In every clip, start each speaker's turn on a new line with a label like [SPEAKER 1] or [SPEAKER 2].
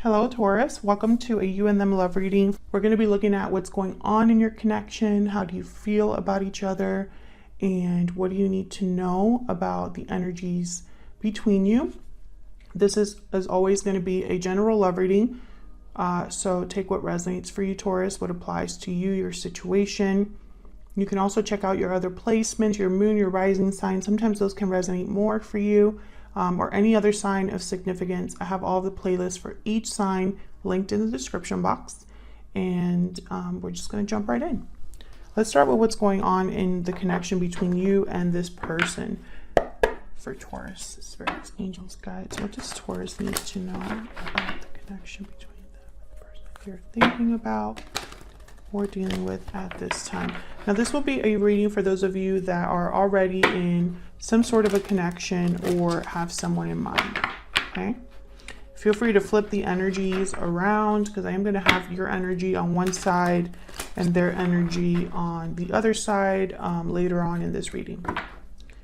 [SPEAKER 1] Hello, Taurus. Welcome to a You and Them love reading. We're going to be looking at what's going on in your connection. How do you feel about each other? And what do you need to know about the energies between you? This is, as always, going to be a general love reading. So take what resonates for you, Taurus, what applies to you, your situation. You can also check out your other placements, your moon, your rising sign. Sometimes those can resonate more for you. Or any other sign of significance. I have all the playlists for each sign linked in the description box. And we're just going to jump right in. Let's start with what's going on in the connection between you and this person. For Taurus, spirits, angels, guides. What does Taurus need to know about the connection between them and the person you're thinking about or dealing with at this time? Now, this will be a reading for those of you that are already in some sort of a connection or have someone in mind, okay? Feel free to flip the energies around because I am going to have your energy on one side and their energy on the other side later on in this reading.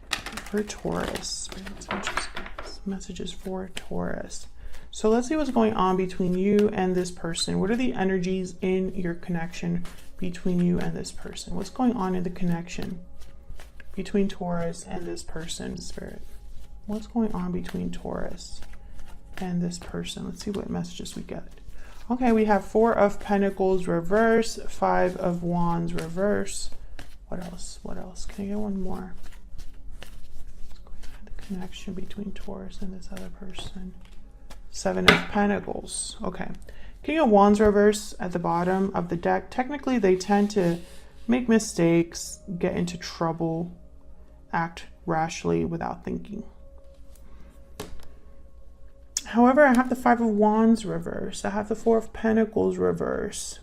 [SPEAKER 1] For Taurus, messages for Taurus. So let's see what's going on between you and this person. What are the energies in your connection between you and this person? What's going on in the connection between Taurus and this person, Spirit? What's going on between Taurus and this person? Let's see what messages we get. Okay, we have 4 of Pentacles reverse, 5 of Wands reverse. What else? What else? Can I get one more? What's going on in the connection between Taurus and this other person? 7 of Pentacles. Okay. King of Wands reverse at the bottom of the deck. Technically, they tend to make mistakes, get into trouble, act rashly without thinking. However, I have the 5 of Wands reverse. I have the 4 of Pentacles reverse.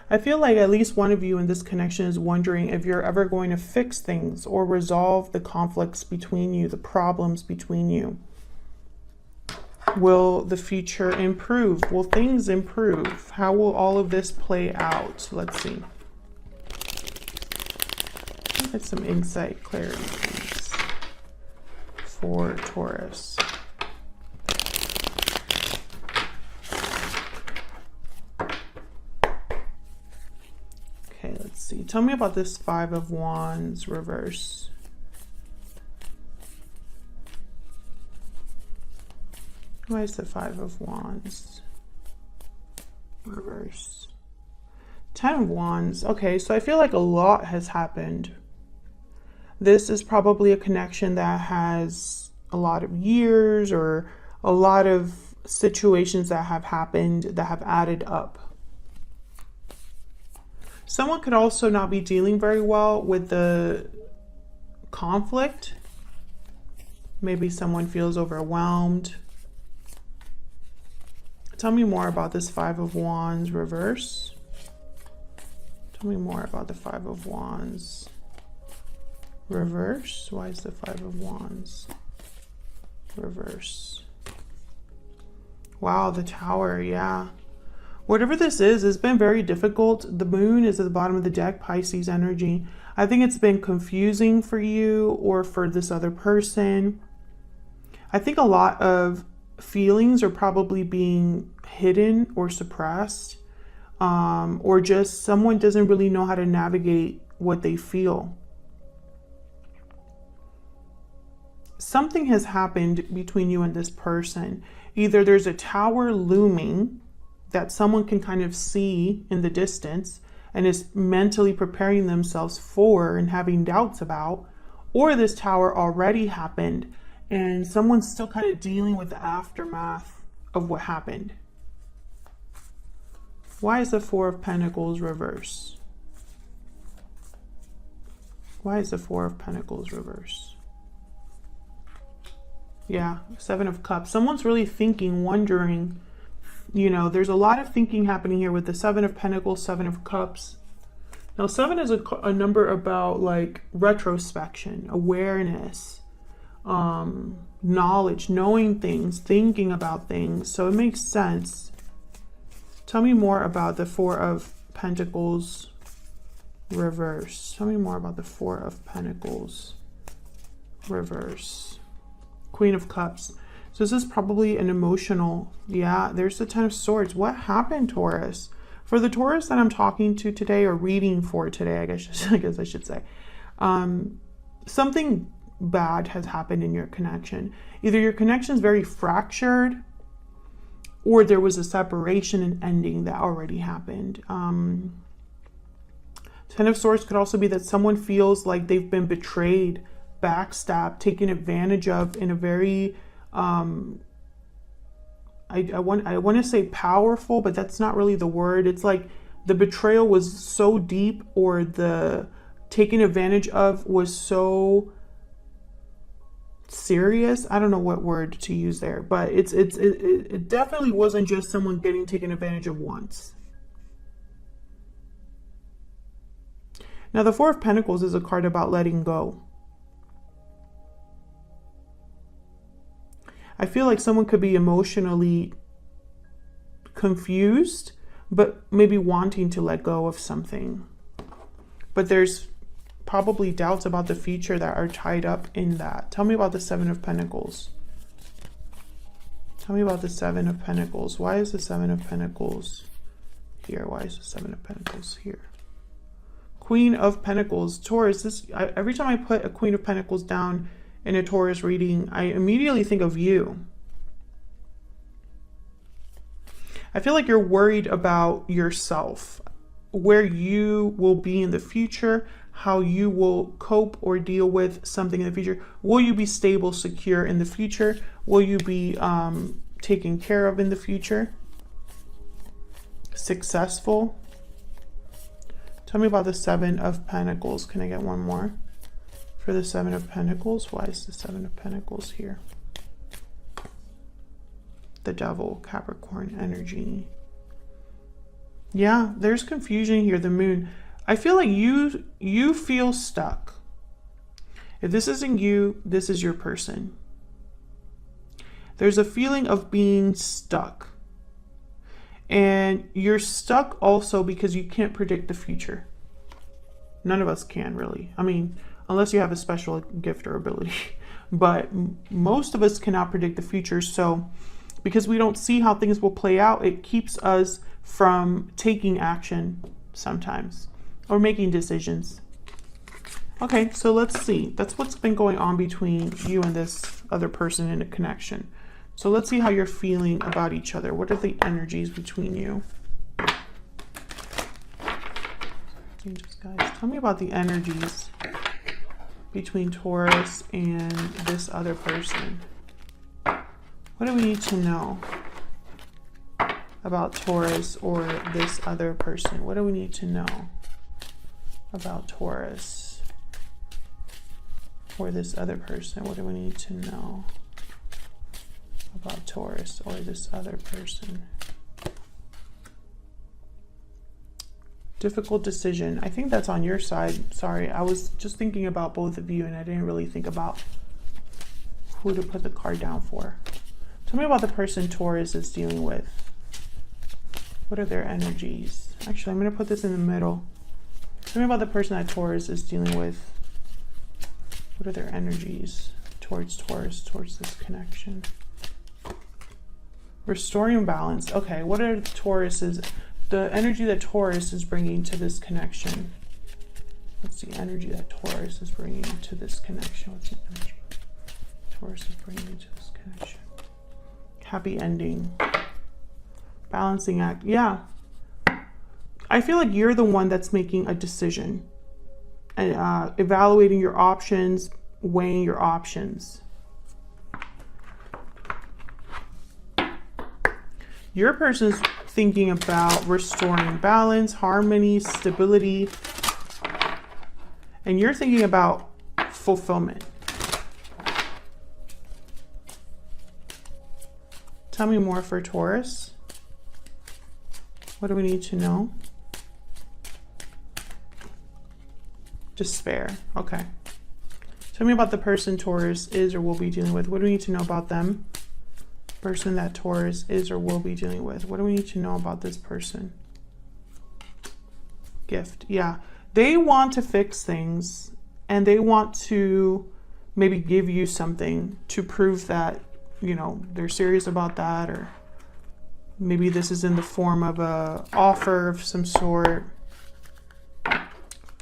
[SPEAKER 1] I feel like at least one of you in this connection is wondering if you're ever going to fix things or resolve the conflicts between you, the problems between you. Will the future improve? Will things improve? How will all of this play out? Let's see. Get some insight, clarity, please, for Taurus. Okay, let's see. Tell me about this 5 of Wands reverse. Why is the 5 of Wands reverse? 10 of Wands. Okay, so I feel like a lot has happened. This is probably a connection that has a lot of years or a lot of situations that have happened that have added up. Someone could also not be dealing very well with the conflict. Maybe someone feels overwhelmed. Tell me more about this 5 of Wands reverse. Tell me more about the 5 of Wands reverse. Why is the 5 of Wands reverse? Wow, the Tower, yeah. Whatever this is, it's been very difficult. The moon is at the bottom of the deck, Pisces energy. I think it's been confusing for you or for this other person. I think a lot of feelings are probably being hidden or suppressed, or just someone doesn't really know how to navigate what they feel. Something has happened between you and this person. Either there's a tower looming that someone can kind of see in the distance and is mentally preparing themselves for and having doubts about, or this tower already happened and someone's still kind of dealing with the aftermath of what happened. Why is the 4 of Pentacles reverse? Why is the 4 of Pentacles reverse? Yeah, 7 of Cups. Someone's really thinking, wondering, you know, there's a lot of thinking happening here with the 7 of Pentacles, 7 of Cups. Now, 7 is a number about like retrospection, awareness, knowledge, knowing things, thinking about things. So it makes sense. Tell me more about the 4 of Pentacles reverse. Tell me more about the 4 of Pentacles reverse. Queen of Cups. So this is probably an emotional, yeah, there's the Ten of Swords. What happened, Taurus? For the Taurus that I'm talking to today, or reading for today, I guess I should say, something bad has happened in your connection. Either your connection is very fractured, or there was a separation and ending that already happened. Ten of Swords could also be that someone feels like they've been betrayed, backstabbed, taken advantage of in a very, I want to say powerful, but that's not really the word. It's like the betrayal was so deep, or the taken advantage of was so serious. I don't know what word to use there, but it definitely wasn't just someone getting taken advantage of once. Now, the Four of Pentacles is a card about letting go. I feel like someone could be emotionally confused, but maybe wanting to let go of something. But there's probably doubts about the future that are tied up in that. Tell me about the Seven of Pentacles. Tell me about the Seven of Pentacles. Why is the Seven of Pentacles here? Why is the Seven of Pentacles here? Queen of Pentacles. Taurus, every time I put a Queen of Pentacles down in a Taurus reading, I immediately think of you. I feel like you're worried about yourself, where you will be in the future, how you will cope or deal with something in the future. Will you be stable, secure in the future? Will you be taken care of in the future? Successful? Tell me about the Seven of Pentacles. Can I get one more for the Seven of Pentacles? Why is the Seven of Pentacles here? The Devil, Capricorn energy. Yeah, there's confusion here. The Moon. I feel like you feel stuck. If this isn't you, this is your person. There's a feeling of being stuck. And you're stuck also because you can't predict the future. None of us can, really. I mean, unless you have a special gift or ability. But most of us cannot predict the future. So because we don't see how things will play out, it keeps us from taking action sometimes, or making decisions. Okay, so let's see. That's what's been going on between you and this other person in a connection. So let's see how you're feeling about each other. What are the energies between you? Angels, guys, tell me about the energies between Taurus and this other person. What do we need to know about Taurus or this other person? What do we need to know about Taurus or this other person? What do we need to know about Taurus or this other person? Difficult decision. I think that's on your side. Sorry, I was just thinking about both of you and I didn't really think about who to put the card down for. Tell me about the person Taurus is dealing with. What are their energies? Actually, I'm going to put this in the middle. Tell me about the person that Taurus is dealing with. What are their energies towards Taurus, towards this connection? Restoring balance. Okay, what are Taurus's, the energy that Taurus is bringing to this connection? What's the energy that Taurus is bringing to this connection? What's the energy Taurus is bringing to this connection? Happy ending. Balancing act. Yeah. I feel like you're the one that's making a decision and evaluating your options, weighing your options. Your person's thinking about restoring balance, harmony, stability, and you're thinking about fulfillment. Tell me more for Taurus. What do we need to know? Despair. Okay. Tell me about the person Taurus is or will be dealing with. What do we need to know about them? Person that Taurus is or will be dealing with. What do we need to know about this person? Gift. Yeah. They want to fix things and they want to maybe give you something to prove that you know, they're serious about that, or maybe this is in the form of a offer of some sort.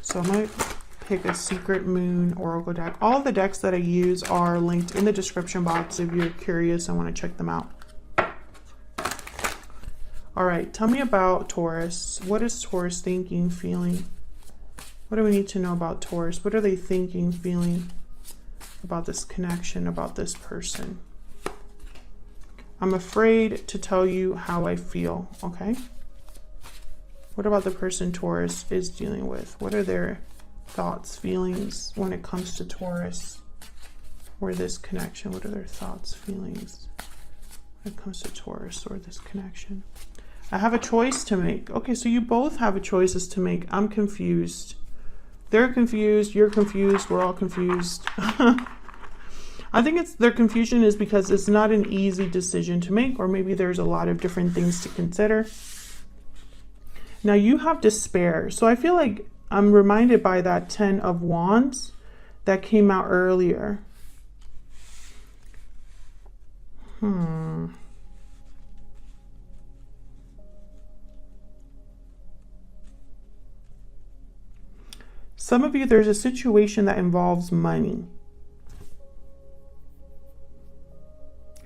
[SPEAKER 1] So I might pick a Secret Moon Oracle deck. All of the decks that I use are linked in the description box if you're curious and want to check them out. All right, tell me about Taurus. What is Taurus thinking, feeling? What do we need to know about Taurus? What are they thinking, feeling about this connection, about this person? I'm afraid to tell you how I feel, okay? What about the person Taurus is dealing with? What are their thoughts, feelings when it comes to Taurus or this connection? What are their thoughts, feelings when it comes to Taurus or this connection? I have a choice to make. Okay, so you both have a choices to make. I'm confused. They're confused. You're confused. We're all confused. I think it's their confusion is because it's not an easy decision to make, or maybe there's a lot of different things to consider. Now you have despair. So I feel like I'm reminded by that 10 of Wands that came out earlier. Some of you, there's a situation that involves money.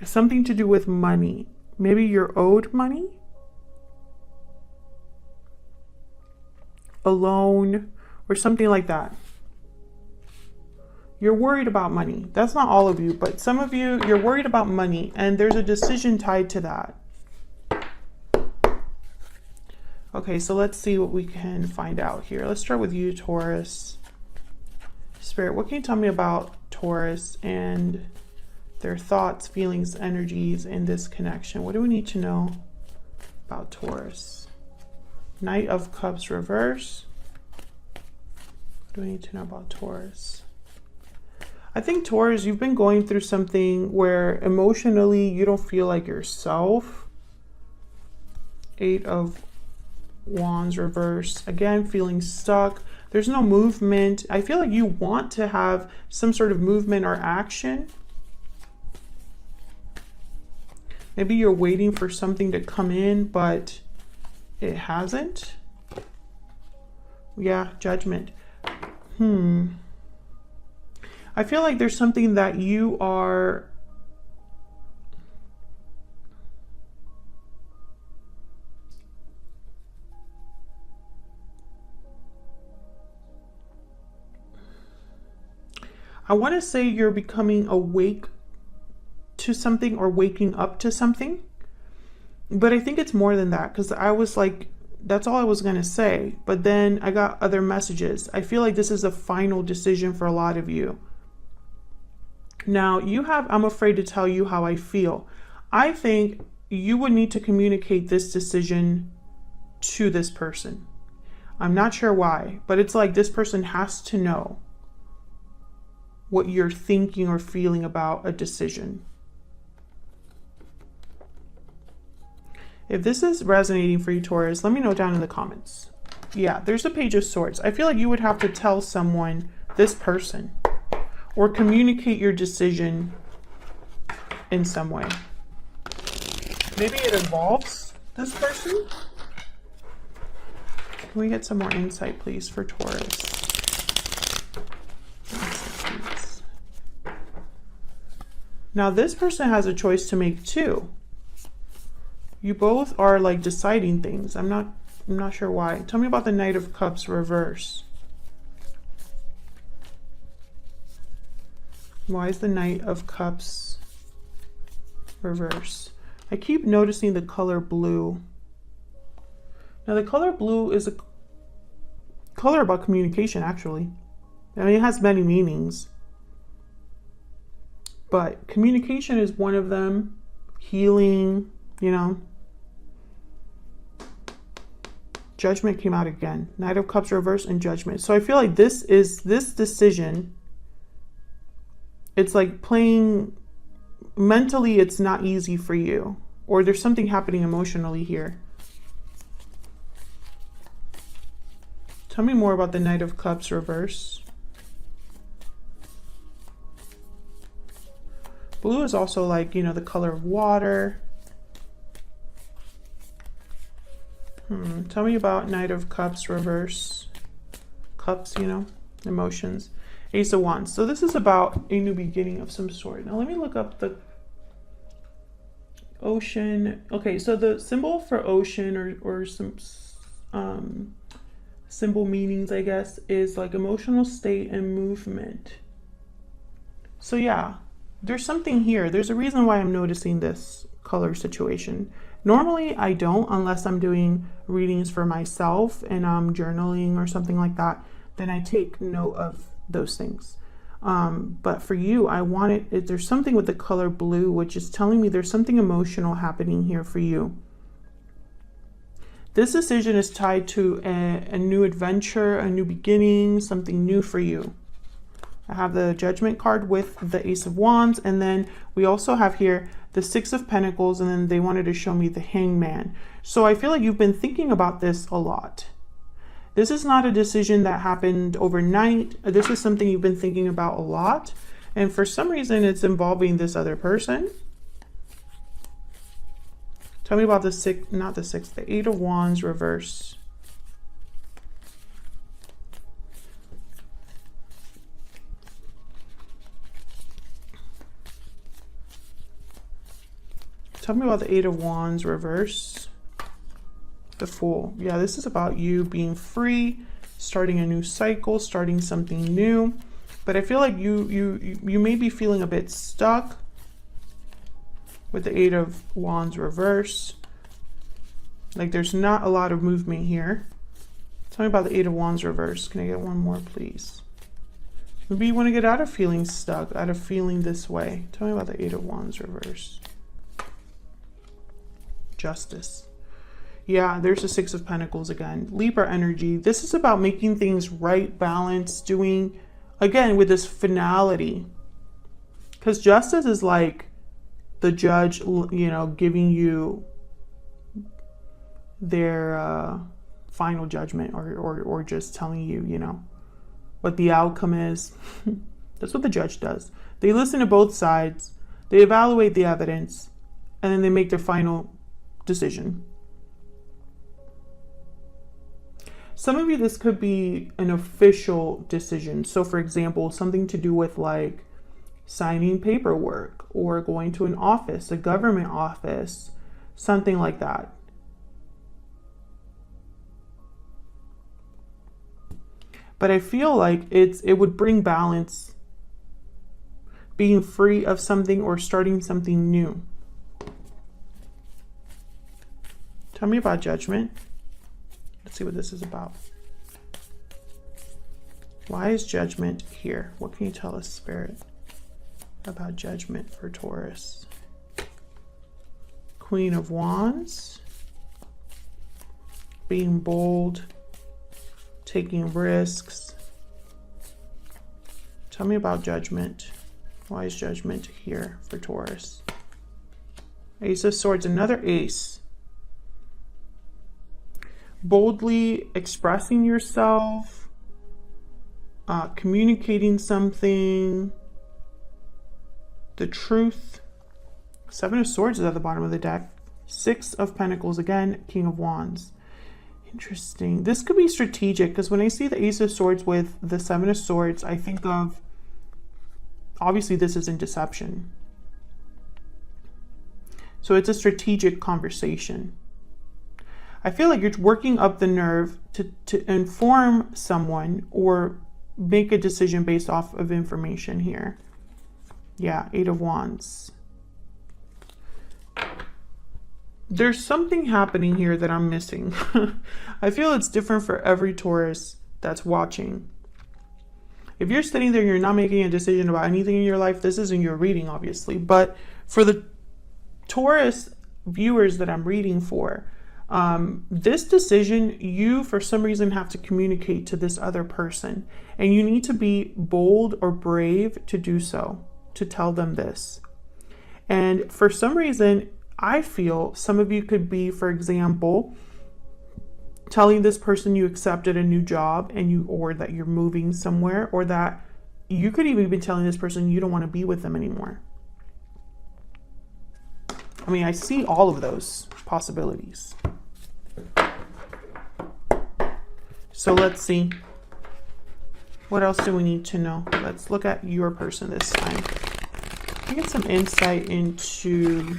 [SPEAKER 1] Something to do with money. Maybe you're owed money, a loan, or something like that. You're worried about money. That's not all of you, but some of you, you're worried about money, and there's a decision tied to that. Okay, so let's see what we can find out here. Let's start with you, Taurus. Spirit, what can you tell me about Taurus and their thoughts, feelings, energies in this connection? What do we need to know about Taurus? Knight of Cups reverse. What do we need to know about Taurus? I think Taurus, you've been going through something where emotionally you don't feel like yourself. 8 of Wands reverse. Again, feeling stuck. There's no movement. I feel like you want to have some sort of movement or action. Maybe you're waiting for something to come in, but it hasn't. Yeah, Judgment. I feel like there's something that you are I want to say you're becoming awake to something or waking up to something. But I think it's more than that, because I was like, that's all I was going to say. But then I got other messages. I feel like this is a final decision for a lot of you. Now, you have, I'm afraid to tell you how I feel. I think you would need to communicate this decision to this person. I'm not sure why, but it's like this person has to know what you're thinking or feeling about a decision. If this is resonating for you, Taurus, let me know down in the comments. Yeah, there's a Page of Swords. I feel like you would have to tell someone, this person, or communicate your decision in some way. Maybe it involves this person. Can we get some more insight, please, for Taurus? Now, this person has a choice to make too. You both are like deciding things. I'm not sure why. Tell me about the Knight of Cups reverse. Why is the Knight of Cups reverse? I keep noticing the color blue. Now, the color blue is a color about communication, actually. I mean, it has many meanings. But communication is one of them. Healing, you know. Judgment came out again. Knight of Cups reverse and Judgment. So I feel like this decision, it's like playing mentally, it's not easy for you. Or there's something happening emotionally here. Tell me more about the Knight of Cups reverse. Blue is also like, you know, the color of water. Tell me about Knight of Cups reverse. Cups, you know, emotions. Ace of Wands. So this is about a new beginning of some sort. Now let me look up the ocean. Okay, so the symbol for ocean or some symbol meanings, I guess, is like emotional state and movement. So yeah, there's something here. There's a reason why I'm noticing this color situation. Normally I don't, unless I'm doing readings for myself and I'm journaling or something like that, then I take note of those things. But for you, I want it, there's something with the color blue, which is telling me there's something emotional happening here for you. This decision is tied to a new adventure, a new beginning, something new for you. I have the Judgment card with the Ace of Wands, and then we also have here the Six of Pentacles, and then they wanted to show me the Hangman. So I feel like you've been thinking about this a lot. This is not a decision that happened overnight. This is something you've been thinking about a lot, and for some reason it's involving this other person. Tell me about the Eight of Wands reverse. Tell me about the Eight of Wands reverse. The Fool. Yeah, this is about you being free, starting a new cycle, starting something new. But I feel like you may be feeling a bit stuck with the Eight of Wands reverse. Like there's not a lot of movement here. Tell me about the Eight of Wands reverse. Can I get one more, please? Maybe you want to get out of feeling stuck, out of feeling this way. Tell me about the Eight of Wands reverse. Justice. Yeah, there's the Six of Pentacles again. Libra energy. This is about making things right, balance, doing, again, with this finality. Because justice is like the judge, you know, giving you their final judgment or just telling you, you know, what the outcome is. That's what the judge does. They listen to both sides. They evaluate the evidence, and then they make their final decision. Some of you, this could be an official decision. So for example, something to do with like signing paperwork or going to an office, a government office, something like that. But I feel like it would bring balance, being free of something or starting something new. Tell me about Judgment. Let's see what this is about. Why is Judgment here? What can you tell us, Spirit, about Judgment for Taurus? Queen of Wands. Being bold. Taking risks. Tell me about Judgment. Why is Judgment here for Taurus? Ace of Swords, another ace. Boldly expressing yourself, communicating something, the truth. Seven of Swords is at the bottom of the deck. Six of Pentacles again, King of Wands. Interesting. This could be strategic because when I see the Ace of Swords with the Seven of Swords, I think of, obviously this isn't deception. So it's a strategic conversation. I feel like you're working up the nerve to inform someone or make a decision based off of information here. Yeah, Eight of Wands. There's something happening here that I'm missing. I feel it's different for every Taurus that's watching. If you're sitting there and you're not making a decision about anything in your life, this isn't your reading, obviously. But for the Taurus viewers that I'm reading for, this decision, you for some reason have to communicate to this other person, and you need to be bold or brave to do so, to tell them this. And for some reason, I feel some of you could be, for example, telling this person you accepted a new job or that you're moving somewhere, or that you could even be telling this person you don't want to be with them anymore. I mean, I see all of those possibilities. So let's see. What else do we need to know? Let's look at your person this time. Get some insight into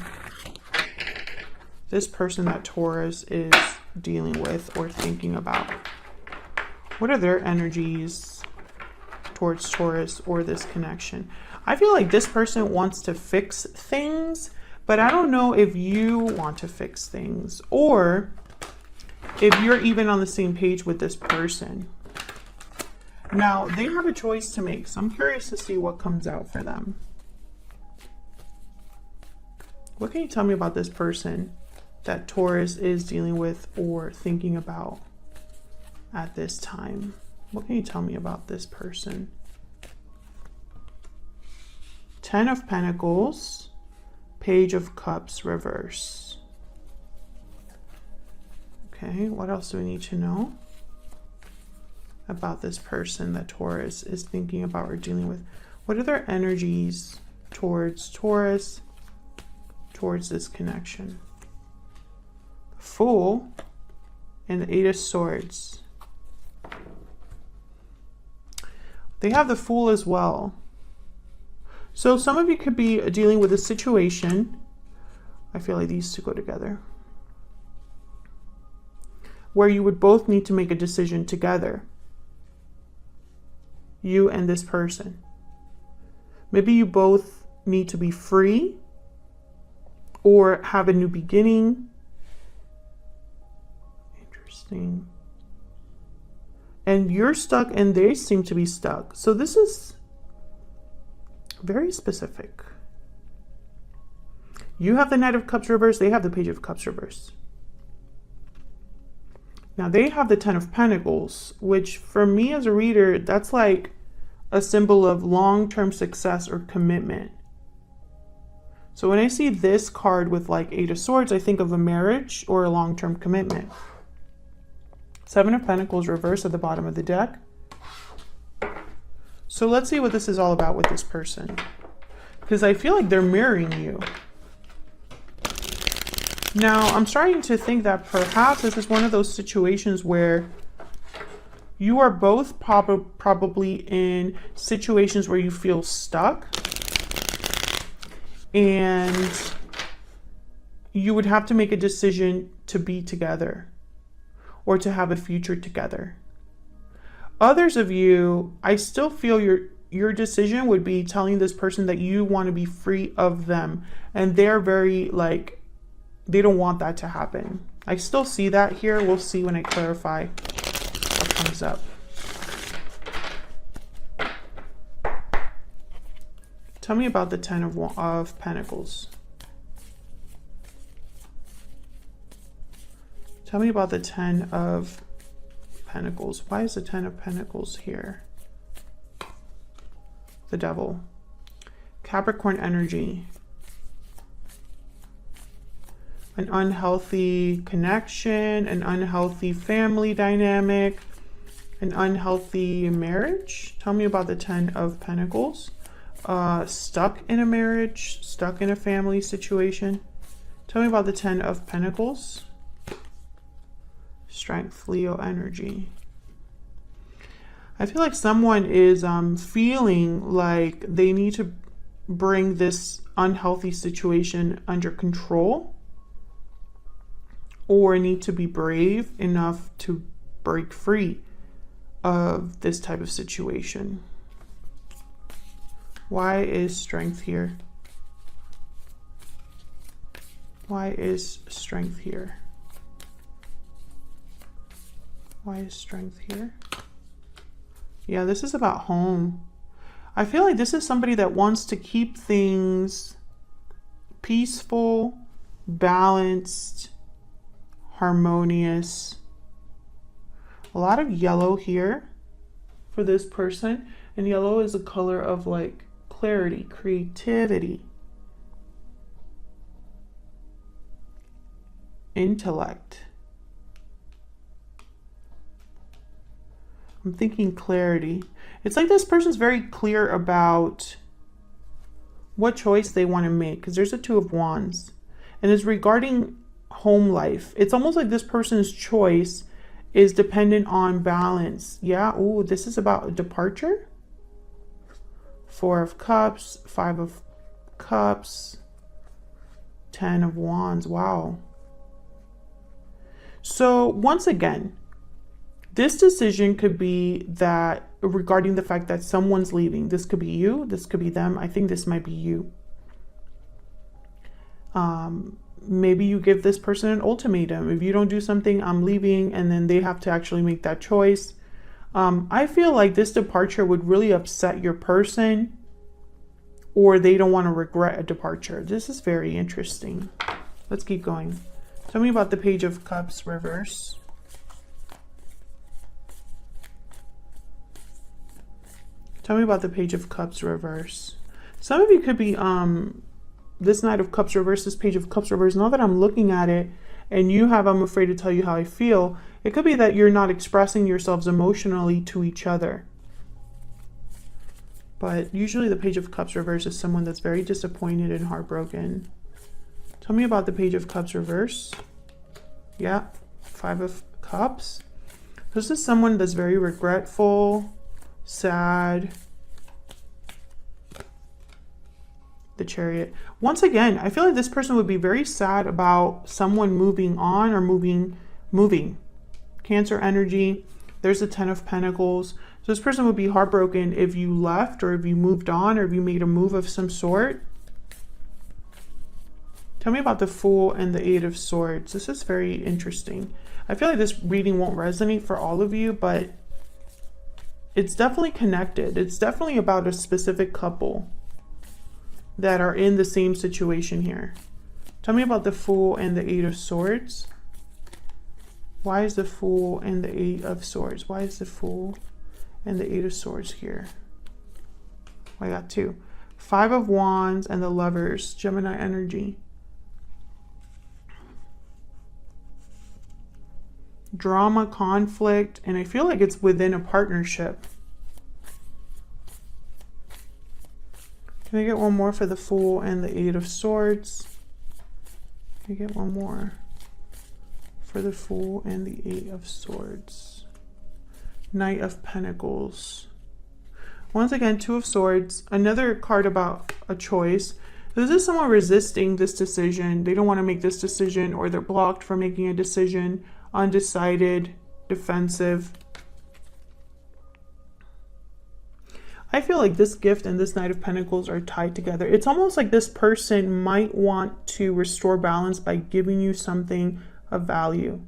[SPEAKER 1] this person that Taurus is dealing with or thinking about. What are their energies towards Taurus or this connection? I feel like this person wants to fix things, but I don't know if you want to fix things or if you're even on the same page with this person. Now, they have a choice to make, so I'm curious to see what comes out for them. What can you tell me about this person that Taurus is dealing with or thinking about at this time? What can you tell me about this person? 10 of Pentacles, Page of Cups, reverse. Okay, what else do we need to know about this person that Taurus is thinking about or dealing with? What are their energies towards Taurus, towards this connection? Fool and the 8 of Swords. They have the Fool as well. So some of you could be dealing with a situation. I feel like these two go together, where you would both need to make a decision together. You and this person. Maybe you both need to be free or have a new beginning. Interesting. And you're stuck and they seem to be stuck. So this is very specific. You have the Knight of Cups reverse. They have the Page of Cups reverse. Now they have the 10 of Pentacles, which for me as a reader, that's like a symbol of long-term success or commitment. So when I see this card with like 8 of Swords, I think of a marriage or a long-term commitment. 7 of Pentacles reverse at the bottom of the deck. So let's see what this is all about with this person, because I feel like they're mirroring you. Now, I'm starting to think that perhaps this is one of those situations where you are both probably in situations where you feel stuck and you would have to make a decision to be together or to have a future together. Others of you, I still feel your decision would be telling this person that you want to be free of them, and they're very like, they don't want that to happen. I still see that here. We'll see when I clarify what comes up. Tell me about the 10 of Pentacles. Tell me about the 10 of Pentacles. Why is the 10 of Pentacles here? The Devil. Capricorn energy. An unhealthy connection, an unhealthy family dynamic, an unhealthy marriage. Tell me about the 10 of Pentacles. Stuck in a marriage, stuck in a family situation. Tell me about the 10 of Pentacles. Strength, Leo energy. I feel like someone is feeling like they need to bring this unhealthy situation under control, or need to be brave enough to break free of this type of situation. Why is Strength here? Why is Strength here? Why is Strength here? Yeah, this is about home. I feel like this is somebody that wants to keep things peaceful, balanced, harmonious. A lot of yellow here for this person, and yellow is a color of like clarity, creativity, intellect. I'm thinking clarity. It's like this person's very clear about what choice they want to make, because there's a 2 of Wands. And it's regarding home life. It's almost like this person's choice is dependent on balance. Yeah. Ooh, this is about a departure. 4 of Cups, 5 of Cups, 10 of Wands. Wow. So once again, this decision could be that regarding the fact that someone's leaving. This could be you. This could be them. I think this might be you. Maybe you give this person an ultimatum. If you don't do something, I'm leaving, and then they have to actually make that choice. I feel like this departure would really upset your person, or they don't want to regret a departure. This is very interesting. Let's keep going. Tell me about the Page of Cups reverse. Tell me about the Page of Cups reverse. Some of you could be this Knight of Cups reverse, this Page of Cups reverse. Now that I'm looking at it and you have I'm afraid to tell you how I feel, it could be that you're not expressing yourselves emotionally to each other. But usually the Page of Cups reverse is someone that's very disappointed and heartbroken. Tell me about the Page of Cups reverse. Yeah, 5 of Cups. This is someone that's very regretful, sad. The Chariot. Once again, I feel like this person would be very sad about someone moving on or moving. Cancer energy. There's the 10 of Pentacles. So this person would be heartbroken if you left, or if you moved on, or if you made a move of some sort. Tell me about the Fool and the 8 of Swords. This is very interesting. I feel like this reading won't resonate for all of you, but it's definitely connected. It's definitely about a specific couple that are in the same situation here. Tell me about the Fool and the 8 of Swords. Why is the Fool and the 8 of Swords? Why is the Fool and the 8 of Swords here? I got 2. 5 of Wands and the Lovers, Gemini energy. Drama, conflict, and I feel like it's within a partnership. Can I get one more for the Fool and the 8 of Swords? Can I get one more for the Fool and the 8 of Swords? Knight of Pentacles. Once again, 2 of Swords. Another card about a choice. This is someone resisting this decision. They don't want to make this decision, or they're blocked from making a decision. Undecided, defensive. I feel like this gift and this Knight of Pentacles are tied together. It's almost like this person might want to restore balance by giving you something of value.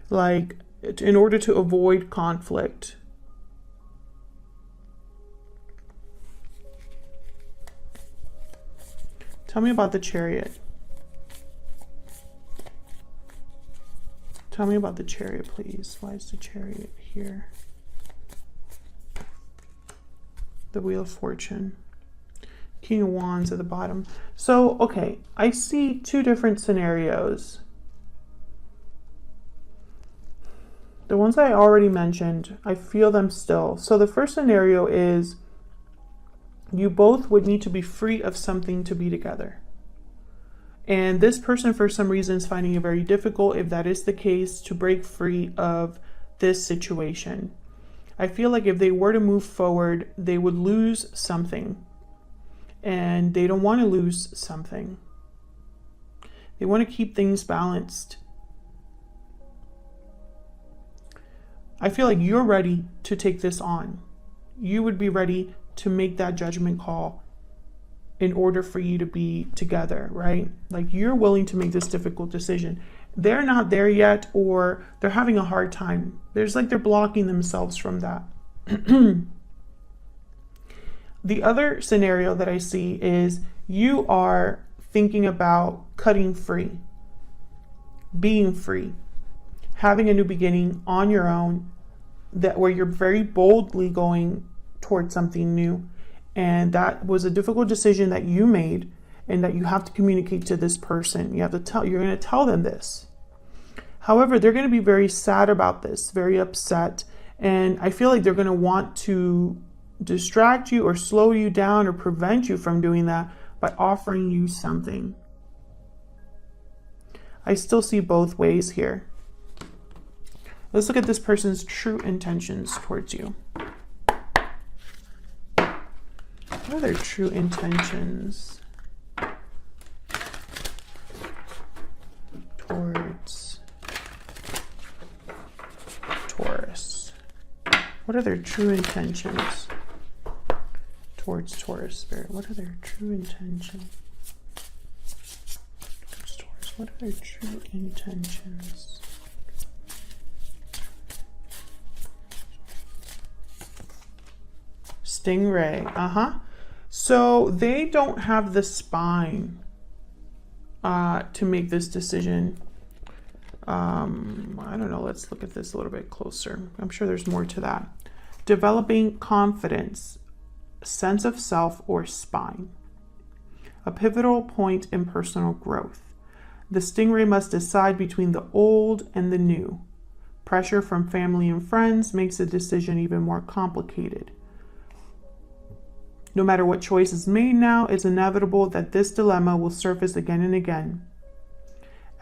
[SPEAKER 1] Like, in order to avoid conflict. Tell me about the Chariot. Tell me about the Chariot, please. Why is the Chariot here? The Wheel of Fortune. King of Wands at the bottom. So, okay, I see 2 different scenarios. The ones I already mentioned, I feel them still. So the first scenario is you both would need to be free of something to be together. And this person, for some reason, is finding it very difficult, if that is the case, to break free of this situation. I feel like if they were to move forward, they would lose something. And they don't want to lose something. They want to keep things balanced. I feel like you're ready to take this on. You would be ready to make that judgment call in order for you to be together, right? Like, you're willing to make this difficult decision. They're not there yet, or they're having a hard time. There's like they're blocking themselves from that. The other scenario that I see is you are thinking about cutting free, being free, having a new beginning on your own, that where you're very boldly going towards something new. And that was a difficult decision that you made, and that you have to communicate to this person. You have to tell, you're going to tell them this. However, they're going to be very sad about this, very upset. And I feel like they're going to want to distract you or slow you down or prevent you from doing that by offering you something. I still see both ways here. Let's look at this person's true intentions towards you. What are their true intentions towards Taurus? What are their true intentions towards Taurus spirit? What are their true intentions towards Taurus? What are their true intentions? Stingray. So they don't have the spine to make this decision. I don't know. Let's look at this a little bit closer. I'm sure there's more to that. Developing confidence, sense of self, or spine. A pivotal point in personal growth. The stingray must decide between the old and the new. Pressure from family and friends makes the decision even more complicated. No matter what choice is made now, it's inevitable that this dilemma will surface again and again,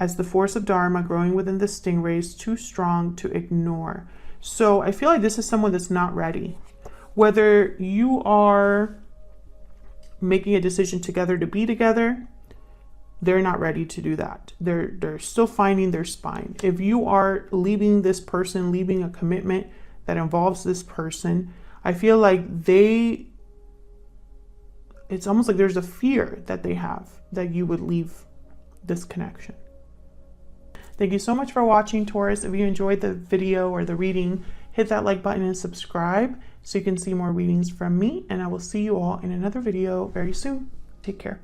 [SPEAKER 1] as the force of Dharma growing within the stingray is too strong to ignore. So I feel like this is someone that's not ready. Whether you are making a decision together to be together, they're not ready to do that. They're still finding their spine. If you are leaving this person, leaving a commitment that involves this person, I feel like it's almost like there's a fear that they have that you would leave this connection. Thank you so much for watching, Taurus. If you enjoyed the video or the reading, hit that like button and subscribe so you can see more readings from me. And I will see you all in another video very soon. Take care.